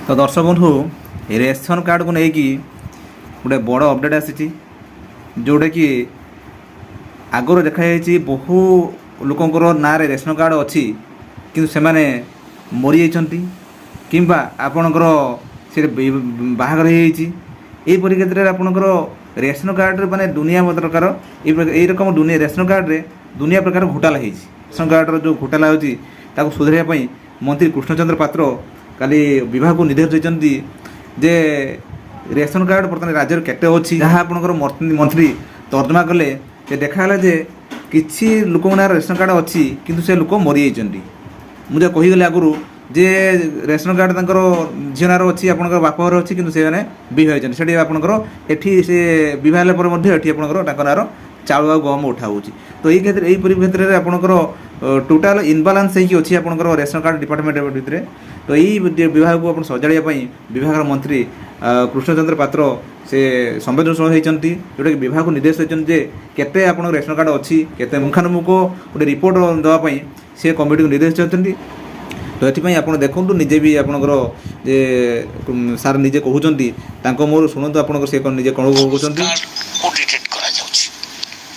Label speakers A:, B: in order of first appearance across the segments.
A: तो दर्शक बंधु रेशन कार्ड को लेकिन गोटे बड़ अपडेट आसी जोटा कि आगर देखा बहु लोकंर ना रेशन कार्ड अच्छी किंतु से माने मरी जाइछंती किंबा आपणकर से बाहागर यही परिप्रेक्षी में आपणकर रेशन कार्ड माने दुनिया प्रकार यही रकम दुनिया रेशन कार्ड रे दुनिया प्रकार घोटाला होती रेशन कार्ड जो घोटाला होती सुधारवाई मंत्री कृष्णचंद्र पात्र काली विभाग को निर्देश देते जे रेशन कार्ड बर्तमान राज्य केटे अच्छी जहाँ आपंकर मंत्री तर्जमा कले देखाला जे किसी लोक ना रेशन कार्ड अच्छी किंतु से लोक मरी जाइछंती मुझे कहीगली आगु जे रेशन कार्ड तंकर झीनार अच्छी आपंकर बापर अच्छी किंतु से विवाह होती आपंकर एठी से विवाह आपंकर नार चाउल आ गहम उठा हो तो ये क्षेत्र यही परिप्रेक्षी में आपंकर टोटाल इनबालांस होती आपंकर रेशन कार्ड डिपार्टमेंट भितर तो यही विभाग को सजाड़ापी विभाग मंत्री कृष्णचंद्र पात्र से संवेदनशील होती जोटा कि विभाग को निर्देश देते केते आप रेशन कार्ड अच्छी केते मुखानुमुख गोटे रिपोर्ट देवाई से कमिटी को निर्देश देते तो ये आप देखूँ निजे भी आपंकर जे सार निजे कहते मोर शुणु आप निजे कौन कहते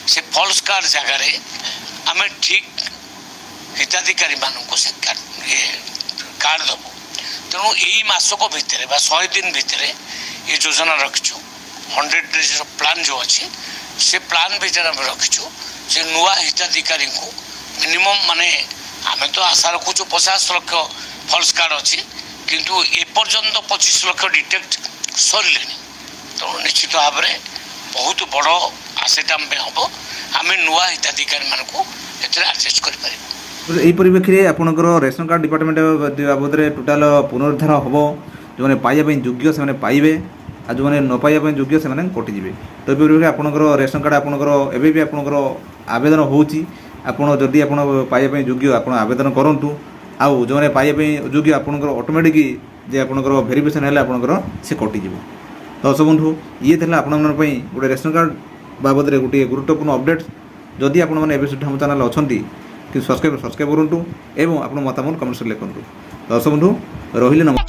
B: से फॉल्स कार्ड जगह आम ठीक हिताधिकारी मानक से कार्ड दबू तेणु यही मासक भितर 100 दिन भितर ये योजना रखिचु 100 डेज प्लान जो अच्छी से प्लान भितर आम रखिचु से नुआ हिताधिकारी को मिनिमम माने आम तो आशा रखुचु 50 लाख फॉल्स कार्ड अच्छी किंतु एपर्यंत 25 लाख डिटेक्ट सरले तेणु निश्चित भाव में बहुत बड़ आसेट आम हम आम नुआ हिताधिकारी मानक एडजस्ट कर
A: यही परिप्रेक्षी में आपंकर रेशन कार्ड डिपार्टमेंट बाबद में टोटाल पुनरुद्धार हम जो मैंने पाइबा योग्य से पाइबे आ जो मैंने न पाइबा योग्य से कटिजे तो ये आपंकर रेशन कार्ड आपंकर एवं भी आपंकर आवेदन होची आपड़ जदि आप पाइबा योग्य आप आवेदन करूँ आउ जो मैंने पाइबा योग्य आपंकर ऑटोमेटिक जे आपंकर वेरिफिकेशन है आपंकर से कटिज दर्शक बंधु ये थे आपण गोटे रेशन कार्ड बाबद में गोटे गुरुत्वपूर्ण अपडेट जदि आप हम चैनल अच्छा कि सब्सक्राइब करूँ एवं आप मतामत कमेंट लिखुँ दर्शक बंधु रही नमस्कार।